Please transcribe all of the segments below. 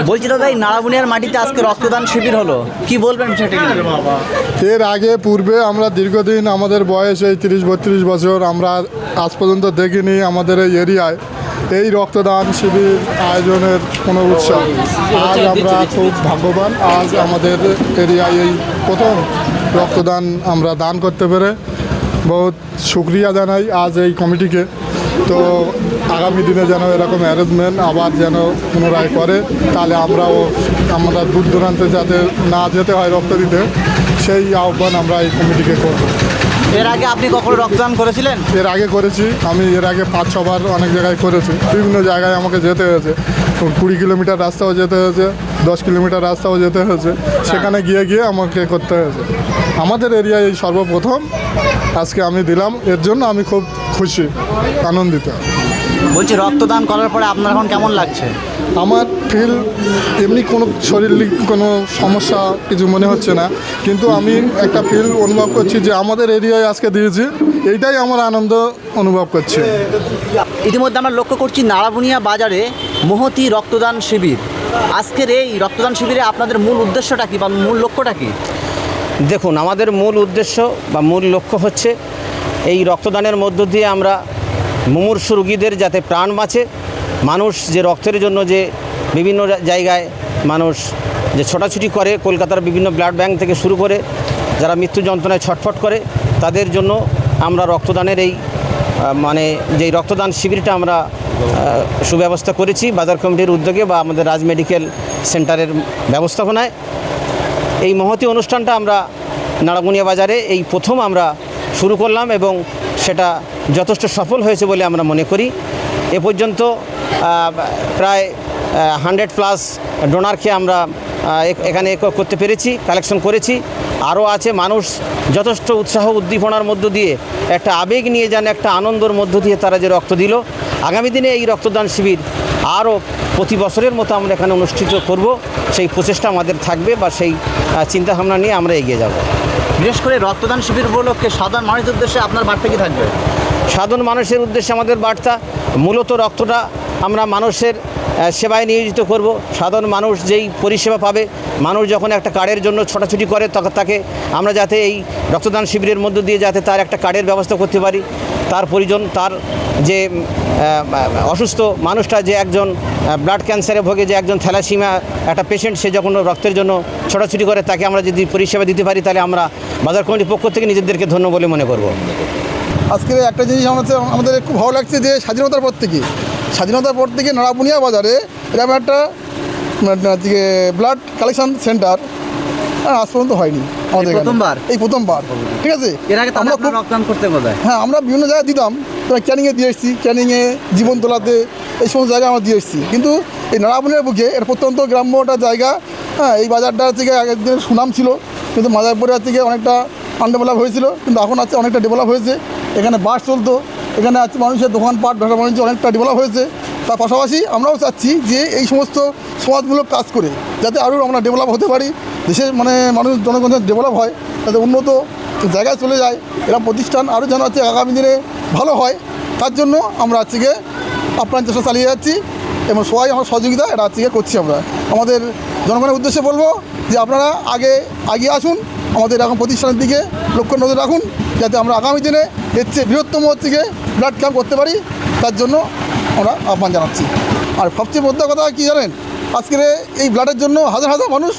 বলছি দাদা, এই নাড়াবুনিয়ার মাটিতে আজকে রক্তদান শিবির হলো, কি বলবেন সেটা নিয়ে? এর আগে পূর্বে আমরা দীর্ঘদিন, আমাদের বয়স এই 30-32 বছর, আমরা আজ পর্যন্ত দেখিনি আমাদের এই এরিয়ায় এই রক্তদান শিবির আয়োজনের কোনো উৎসব। আজ আমরা খুব ভাগ্যবান, আজ আমাদের এরিয়ায় এই প্রথম রক্তদান আমরা দান করতে পেরে বহুত শুক্রিয়া জানাই আজ এই কমিটিকে। তো আগামী দিনে যেন এরকম অ্যারেঞ্জমেন্ট আবার যেন পুনরায় করে, তাহলে আমরা দূর দূরান্তে যাতে না যেতে হয় রক্ত দিতে, সেই আহ্বান আমরা এই কমিটিকে করব। এর আগে আপনি কখনো রক্তদান করেছিলেন? এর আগে করেছি, আমি এর আগে 5-6 বার অনেক জায়গায় করেছি। বিভিন্ন জায়গায় আমাকে যেতে হয়েছে, 20 কিলোমিটার রাস্তাও যেতে হয়েছে, 10 কিলোমিটার রাস্তাও যেতে হয়েছে, সেখানে গিয়ে গিয়ে আমাকে করতে হয়েছে। আমাদের এরিয়ায় এই সর্বপ্রথম আজকে আমি দিলাম, এর জন্য আমি খুব খুশি, আনন্দিত। বলছি, রক্তদান করার পরে আপনার এখন কেমন লাগছে? আমার ফিল এমনি কোনো শারীরিক কোনো সমস্যা কিছু মনে হচ্ছে না, কিন্তু আমি একটা ফিল অনুভব করছি যে আমাদের এরিয়ায় আজকে দিয়েছি, এইটাই আমার আনন্দ অনুভব করছি। ইতিমধ্যে আমরা লক্ষ্য করছি নাড়াবুনিয়া বাজারে মহতী রক্তদান শিবির। আজকের এই রক্তদান শিবিরে আপনাদের মূল উদ্দেশ্যটা কী বা মূল লক্ষ্যটা কী? দেখুন, আমাদের মূল উদ্দেশ্য বা মূল লক্ষ্য হচ্ছে এই রক্তদানের মধ্য দিয়ে আমরা মুমূর্ষু রোগীদের যাতে প্রাণ বাঁচে, মানুষ যে রক্তের জন্য যে বিভিন্ন জায়গায় মানুষ যে ছোটাছুটি করে, কলকাতার বিভিন্ন ব্লাড ব্যাংক থেকে শুরু করে যারা মৃত্যু যন্ত্রণায় ছটফট করে, তাদের জন্য আমরা রক্তদানের এই যেই রক্তদান শিবিরটা আমরা সুব্যবস্থা করেছি বাজার কমিটির উদ্যোগে বা আমাদের রাজ মেডিকেল সেন্টারের ব্যবস্থাপনায়। এই মহতী অনুষ্ঠানটা আমরা নাড়াবুনিয়া বাজারে এই প্রথম আমরা শুরু করলাম এবং সেটা যথেষ্ট সফল হয়েছে বলে আমরা মনে করি। এ পর্যন্ত প্রায় 100+ ডোনারকে আমরা এখানে করতে পেরেছি, কালেকশন করেছি। আরও আছে, মানুষ যথেষ্ট উৎসাহ উদ্দীপনার মধ্য দিয়ে একটা আবেগ নিয়ে যান, একটা আনন্দর মধ্য দিয়ে তারা যে রক্ত দিল। আগামী দিনে এই রক্তদান শিবির আরও প্রতি বছরের মতো আমরা এখানে অনুষ্ঠিত করব, সেই প্রচেষ্টা আমাদের থাকবে বা সেই চিন্তাভাবনা নিয়ে আমরা এগিয়ে যাব। বিশেষ করে রক্তদান শিবির উপলক্ষে সাধারণ মানুষের উদ্দেশ্যে আপনার বার্তা কী থাকবে? সাধারণ মানুষের উদ্দেশ্যে আমাদের বার্তা, মূলত রক্তটা আমরা মানুষের সেবায় নিয়োজিত করব। সাধারণ মানুষ যেই পরিষেবা পাবে, মানুষ যখন একটা কার্ডের জন্য ছোটাছুটি করে, তখন তাকে আমরা যাতে এই রক্তদান শিবিরের মধ্য দিয়ে যাতে তার একটা কার্ডের ব্যবস্থা করতে পারি, তার পরিজন, তার যে অসুস্থ মানুষটা, যে একজন ব্লাড ক্যান্সারে ভোগে, যে একজন থ্যালাসিমিয়া একটা পেশেন্ট, সে যখন রক্তের জন্য ছোটাছুটি করে, তাকে আমরা যদি পরিষেবা দিতে পারি, তাহলে আমরা বাজার কমিটির পক্ষ থেকে নিজেদেরকে ধন্য বলে মনে করব। আজকে একটা জিনিস আমাদের খুব ভালো লাগছে যে স্বাধীনতার পর থেকে নাড়াবুনিয়া বাজারে এরকম একটা ব্লাড কালেকশন সেন্টার আজ পর্যন্ত হয়নি আমাদের এই প্রথমবার। ঠিক আছে, এর আগে আমরা খুব রক্তদান করতে বোধহয়, হ্যাঁ, আমরা বিভিন্ন জায়গায় দিতাম, ক্যানিংয়ে দিয়ে এসেছি, ক্যানিংয়ে, জীবনতলাতে, এই সমস্ত জায়গায় আমরা দিয়ে এসেছি। কিন্তু এই নাড়াবুনিয়ার বুকে এটা প্রত্যন্ত গ্রাম্য একটা জায়গা। হ্যাঁ, এই বাজারটা থেকে আগের দিনের সুনাম ছিল, কিন্তু মাদারপুরের থেকে অনেকটা আনডেভেলপ হয়েছিল, কিন্তু এখন আছে অনেকটা ডেভেলপ হয়েছে। এখানে বাস চলতো, এখানে আছে মানুষের দোকানপাট, ব্যবসা বাণিজ্য অনেকটা ডেভেলপ হয়েছে। তার পাশাপাশি আমরাও চাচ্ছি যে এই সমস্ত সমাজমূলক কাজ করে যাতে আরও আমরা ডেভেলপ হতে পারি, দেশের মানুষ জনগণের ডেভেলপ হয়, যাতে উন্নত জায়গায় চলে যায়, এরা প্রতিষ্ঠান আরও যেন আছে আগামী দিনে ভালো হয়, তার জন্য আমরা আজকে আপ্রাণ চেষ্টা চালিয়ে যাচ্ছি এবং সবাই আমার সহযোগিতা এটা আজকে করছি। আমরা আমাদের জনগণের উদ্দেশ্যে বলবো যে আপনারা এগিয়ে আসুন, আমাদের এখন প্রতিষ্ঠানের দিকে লক্ষ্য নজর রাখুন, যাতে আমরা আগামী দিনে এর চেয়ে বৃহত্তম ব্লাড ক্যাম্প করতে পারি, তার জন্য আমরা আহ্বান জানাচ্ছি। আর সবচেয়ে বড় কথা কী জানেন, আজকের এই ব্লাডের জন্য হাজার হাজার মানুষ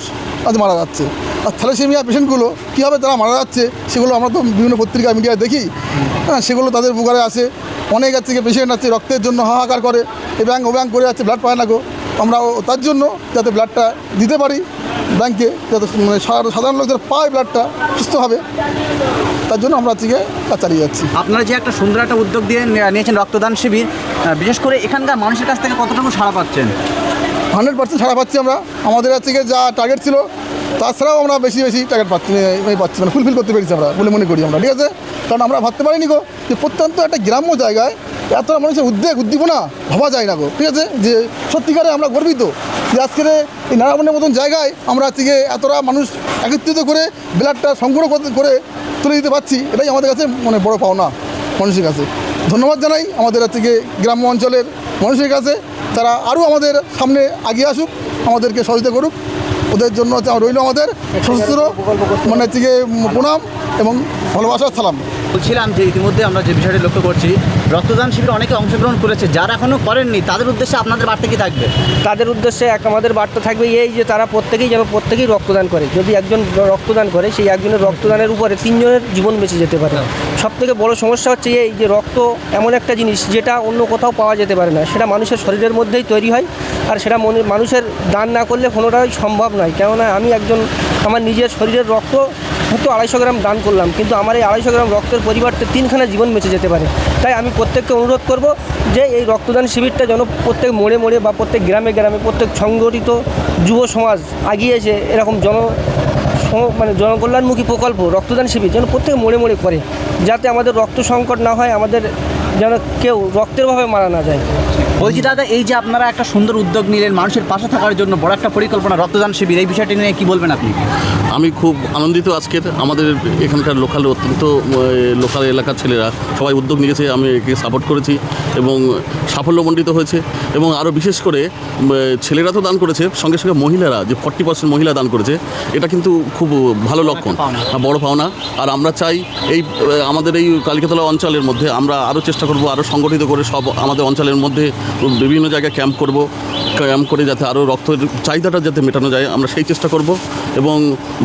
আজ মারা যাচ্ছে। আর থ্যালাসেমিয়া পেশেন্টগুলো কীভাবে তারা মারা যাচ্ছে সেগুলো আমরা তো বিভিন্ন পত্রিকা মিডিয়ায় দেখি। হ্যাঁ, সেগুলো তাদের উপকারে আসে। অনেক থেকে পেশেন্ট আছে রক্তের জন্য হাহাকার করে, এ ব্যাংক ও ব্যাংক করে যাচ্ছে, ব্লাড পায় না গো। আমরা তার জন্য যাতে ব্লাডটা দিতে পারি ব্যাংকে, যাতে সাধারণ লোকদের পায় ব্লাডটা সুস্থ হবে, তার জন্য আমরা আজকে কাজ চালিয়ে যাচ্ছি। আপনারা যে একটা সুন্দর একটা উদ্যোগ দিয়ে নিয়েছেন রক্তদান শিবির, বিশেষ করে এখানকার মানুষের কাছ থেকে কতটুকু সাড়া পাচ্ছেন? 100% সাড়া পাচ্ছি আমরা। আমাদের থেকে যা টার্গেট ছিল তাছাড়াও আমরা বেশি টার্গেট পাচ্ছি, ফুলফিল করতে পেরেছি আমরা বলে মনে করি আমরা। ঠিক আছে, কারণ আমরা ভাবতে পারিনি গো যে প্রত্যন্ত একটা গ্রাম্য জায়গায় এত মানুষের উদ্দীপনা ভাবা যায় না গো। ঠিক আছে, যে সত্যিকারে আমরা গর্বিত যে আজকের এই নারায়ণের মতন জায়গায় আমরা আজকে এতটা মানুষ একত্রিত করে ব্লাডটা সংগ্রহ করে তুলে দিতে পারছি, এটাই আমাদের কাছে বড় পাওনা মানুষের কাছে। ধন্যবাদ জানাই আমাদের আজকে গ্রাম্য অঞ্চলের মানুষের কাছে, তারা আরও আমাদের সামনে এগিয়ে আসুক আমাদেরকে সহযোগিতা করুক। ওদের জন্য রইল আমাদের সশস্ত্র মানে হচ্ছে গিয়ে প্রণাম এবং ভালোবাসার সালাম। বলছিলাম যে ইতিমধ্যে আমরা যে বিষয়টি লক্ষ্য করছি, রক্তদান শিবিরে অনেকে অংশগ্রহণ করেছে, যারা এখনও করেননি তাদের উদ্দেশ্যে আপনাদের বার্তা কি থাকবে? তাদের উদ্দেশ্যে আমাদের বার্তা থাকবে এই যে তারা প্রত্যেকেই রক্তদান করে। যদি একজন রক্তদান করে, সেই একজনের রক্তদানের উপরে 3 জনের জীবন বেঁচে যেতে পারে। সবথেকে বড় সমস্যা হচ্ছে এই যে রক্ত এমন একটা জিনিস যেটা অন্য কোথাও পাওয়া যেতে পারে না, সেটা মানুষের শরীরের মধ্যেই তৈরি হয়। আর সেটা মানুষের দান না করলে কোনোটাই সম্ভব নয়। কেননা আমি আমার নিজের শরীরের রক্ত হয়তো 250 গ্রাম দান করলাম, কিন্তু আমার এই 250 গ্রাম রক্তের পরিবর্তে 3খানা জীবন বেঁচে যেতে পারে। তাই আমি প্রত্যেককে অনুরোধ করব যে এই রক্তদান শিবিরটা যেন প্রত্যেক মোড়ে মোড়ে বা প্রত্যেক গ্রামে গ্রামে প্রত্যেক সংগঠিত যুব সমাজ আগিয়ে এসে এরকম জনকল্যাণমুখী প্রকল্প রক্তদান শিবির যেন প্রত্যেক মোড়ে মোড়ে করে, যাতে আমাদের রক্ত সংকট না হয়, আমাদের যেন কেউ রক্তের অভাবে মারা না যায়। বলছি দাদা, এই যে আপনারা একটা সুন্দর উদ্যোগ নিলেন মানুষের পাশে থাকার জন্য, বড় একটা পরিকল্পনা রক্তদান শিবির, এই বিষয়টি নিয়ে কি বলবেন আপনি? আমি খুব আনন্দিত আজকের আমাদের এখানকার অত্যন্ত লোকাল এলাকার ছেলেরা সবাই উদ্যোগ নিয়েছে, আমি একে সাপোর্ট করেছি এবং সাফল্যমণ্ডিত হয়েছে। এবং আরও বিশেষ করে ছেলেরা তো দান করেছে, সঙ্গে সঙ্গে মহিলারা যে 40% মহিলা দান করেছে, এটা কিন্তু খুব ভালো লক্ষণ, বড় পাওনা। আর আমরা চাই এই আমাদের এই কালিকাতলা অঞ্চলের মধ্যে আমরা আরও চেষ্টা করব, আরও সংগঠিত করে সব আমাদের অঞ্চলের মধ্যে বিভিন্ন জায়গায় ক্যাম্প করে যাতে আরও রক্তের চাহিদাটা যাতে মেটানো যায়, আমরা সেই চেষ্টা করব। এবং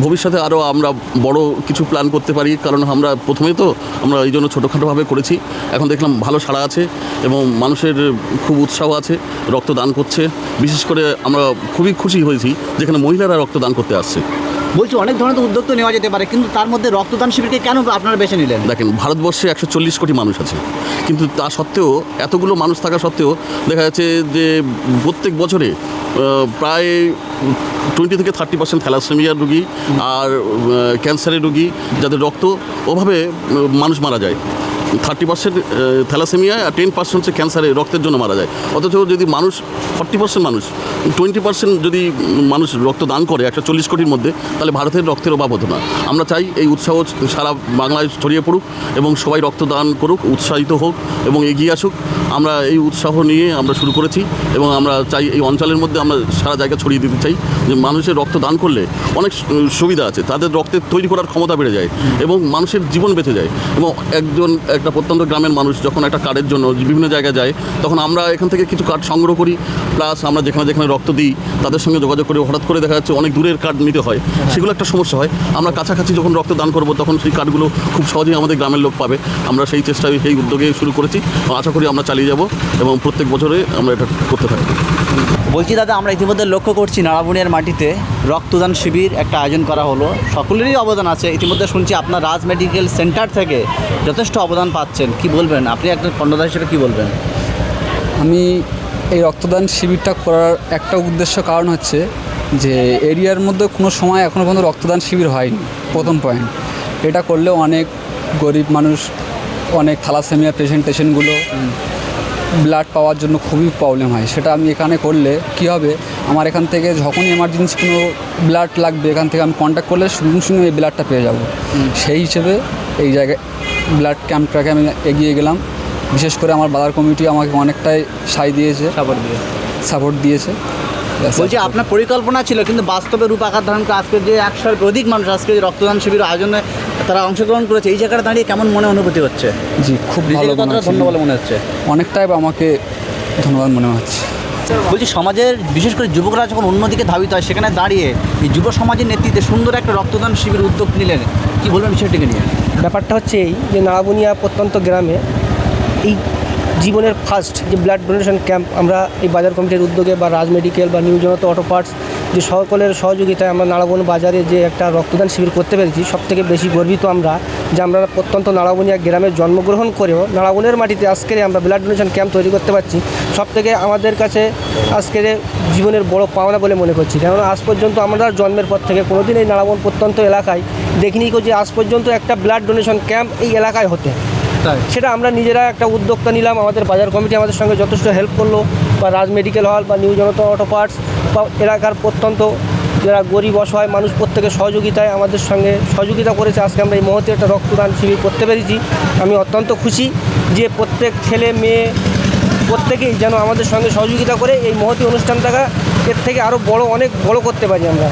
ভবিষ্যতে আরও আমরা বড় কিছু প্ল্যান করতে পারি, কারণ আমরা প্রথমেই তো আমরা এই জন্য ছোটোখাটোভাবে করেছি। এখন দেখলাম ভালো সাড়া আছে এবং মানুষের খুব উৎসাহ আছে, রক্তদান করছে। বিশেষ করে আমরা খুবই খুশি হয়েছি যেখানে মহিলারা রক্তদান করতে আসছে। বলছি অনেক ধরনের তো উদ্যোগ তো নেওয়া যেতে পারে, কিন্তু তার মধ্যে রক্তদান শিবিরকে কেন আপনারা বেছে নিলেন? দেখেন, ভারতবর্ষে 140 কোটি মানুষ আছে, কিন্তু তা সত্ত্বেও এতগুলো মানুষ থাকা সত্ত্বেও দেখা যাচ্ছে যে প্রত্যেক বছরে প্রায় 20 থেকে 30% থ্যালাসেমিয়ার রুগী আর ক্যান্সারের রুগী, যাদের রক্ত ওভাবে মানুষ মারা যায়। 30% থ্যালাসেমিয়া আর 10% হচ্ছে ক্যান্সারে রক্তের জন্য মারা যায়। অথচ যদি মানুষ 40% মানুষ 20% যদি মানুষ রক্ত দান করে 140 কোটির মধ্যে, তাহলে ভারতের রক্তের অভাব হতো না। আমরা চাই এই উৎসাহ সারা বাংলায় ছড়িয়ে পড়ুক এবং সবাই রক্তদান করুক, উৎসাহিত হোক এবং এগিয়ে আসুক। আমরা এই উৎসাহ নিয়ে আমরা শুরু করেছি এবং আমরা চাই এই অঞ্চলের মধ্যে আমরা সারা জায়গায় ছড়িয়ে দিতে চাই যে মানুষের রক্ত দান করলে অনেক সুবিধা আছে, তাদের রক্তের তৈরি করার ক্ষমতা বেড়ে যায় এবং মানুষের জীবন বেঁচে যায়। এবং একটা প্রত্যন্ত গ্রামের মানুষ যখন একটা কার্ডের জন্য বিভিন্ন জায়গায় যায়, তখন আমরা এখান থেকে কিছু কার্ড সংগ্রহ করি, প্লাস আমরা যেখানে যেখানে রক্ত দিই তাদের সঙ্গে যোগাযোগ করে হঠাৎ করে দেখা যাচ্ছে অনেক দূরের কার্ড নিতে হয়, সেগুলো একটা সমস্যা হয়। আমরা কাছাকাছি যখন রক্ত দান করব তখন সেই কার্ডগুলো খুব সহজেই আমাদের গ্রামের লোক পাবে। আমরা সেই চেষ্টায় সেই উদ্যোগে শুরু করেছি, আশা করি আমরা চালিয়ে যাব এবং প্রত্যেক বছরে আমরা এটা করতে থাকব। বলছি দাদা, আমরা ইতিমধ্যে লক্ষ্য করছি নাড়াবুনিয়ার মাটিতে রক্তদান শিবির একটা আয়োজন করা হলো, সকলেরই অবদান আছে। ইতিমধ্যে শুনছি আপনার রাজ মেডিকেল সেন্টার থেকে যথেষ্ট অবদান পাচ্ছেন, কি বলবেন আপনি একজন কর্ণধার হিসেবে কি বলবেন? আমি এই রক্তদান শিবিরটা করার একটা উদ্দেশ্য কারণ হচ্ছে যে এরিয়ার মধ্যে কোনো সময় এখনও পর্যন্ত রক্তদান শিবির হয়নি, প্রথম পয়েন্ট। এটা করলে অনেক গরিব মানুষ, অনেক থ্যালাসেমিয়া পেশেন্টগুলো ব্লাড পাওয়ার জন্য খুবই প্রবলেম হয়। সেটা আমি এখানে করলে কি হবে, আমার এখান থেকে যখনই এমার্জেন্সি কোনো ব্লাড লাগবে এখান থেকে আমি কন্ট্যাক্ট করলে সঙ্গে সঙ্গে এই ব্লাডটা পেয়ে যাব। সেই হিসেবে এই জায়গায় ব্লাড ক্যাম্পটাকে আমি এগিয়ে গেলাম। বিশেষ করে আমার বাজার কমিটি আমাকে অনেকটাই সাপোর্ট দিয়েছে। বলছি আপনার পরিকল্পনা ছিল, কিন্তু বাস্তবে রূপ আকার ধারণ করে আজকে যে 100-এর অধিক মানুষ আজকে যে রক্তদান শিবির আয়োজনে তারা অংশগ্রহণ করেছে, এই জায়গাটা দাঁড়িয়ে কেমন মনে অনুভূতি হচ্ছে? জি, খুব ভালো ধন্যবাদ মনে হচ্ছে, অনেকটাই আমাকে ধন্যবাদ মনে হচ্ছে। বলছি সমাজের বিশেষ করে যুবকরা যখন অন্যদিকে ধাবিত হয়, সেখানে দাঁড়িয়ে এই যুব সমাজের নেতৃত্বে সুন্দর একটা রক্তদান শিবির উদ্যোগ নিলেন, কি বলবেন বিষয়টিকে নিয়ে? ব্যাপারটা হচ্ছে এই যে নাড়াবুনিয়া প্রত্যন্ত গ্রামে এই জীবনের ফার্স্ট যে ব্লাড ডোনেশন ক্যাম্প আমরা এই বাজার কমিটির উদ্যোগে বা রাজ মেডিকেল বা নিউ জনতা অটো পার্টস যে সকলের সহযোগিতায় আমরা নাড়াবন বাজারে যে একটা রক্তদান শিবির করতে পেরেছি, সবথেকে বেশি গর্বিত আমরা যে আমরা প্রত্যন্ত নাড়াবনিয়া গ্রামে জন্মগ্রহণ করেও নাড়াবনের মাটিতে আজকের আমরা ব্লাড ডোনেশন ক্যাম্প তৈরি করতে পারছি। সবথেকে আমাদের কাছে আজকের জীবনের বড় পাওনা বলে মনে করছি, কেননা আজ পর্যন্ত আমরা জন্মের পর থেকে কোনোদিন এই নাড়াবন প্রত্যন্ত এলাকায় দেখিনি যে আজ পর্যন্ত একটা ব্লাড ডোনেশন ক্যাম্প এই এলাকায় হতে। সেটা আমরা নিজেরা একটা উদ্যোক্তা নিলাম, আমাদের বাজার কমিটি আমাদের সঙ্গে যথেষ্ট হেল্প করলো, বা রাজ মেডিকেল হল বা নিউ জনতা অটো পার্টস বা এলাকার প্রত্যন্ত যারা গরিব অসহায় মানুষ প্রত্যেকের সহযোগিতায় আমাদের সঙ্গে সহযোগিতা করেছে। আজকে আমরা এই মুহূর্তে একটা রক্তদান শিবির করতে পেরেছি। আমি অত্যন্ত খুশি যে প্রত্যেক ছেলে মেয়ে প্রত্যেকেই যেন আমাদের সঙ্গে সহযোগিতা করে এই মহতী অনুষ্ঠানটাকে এর থেকে আরও অনেক বড় করতে পারি আমরা।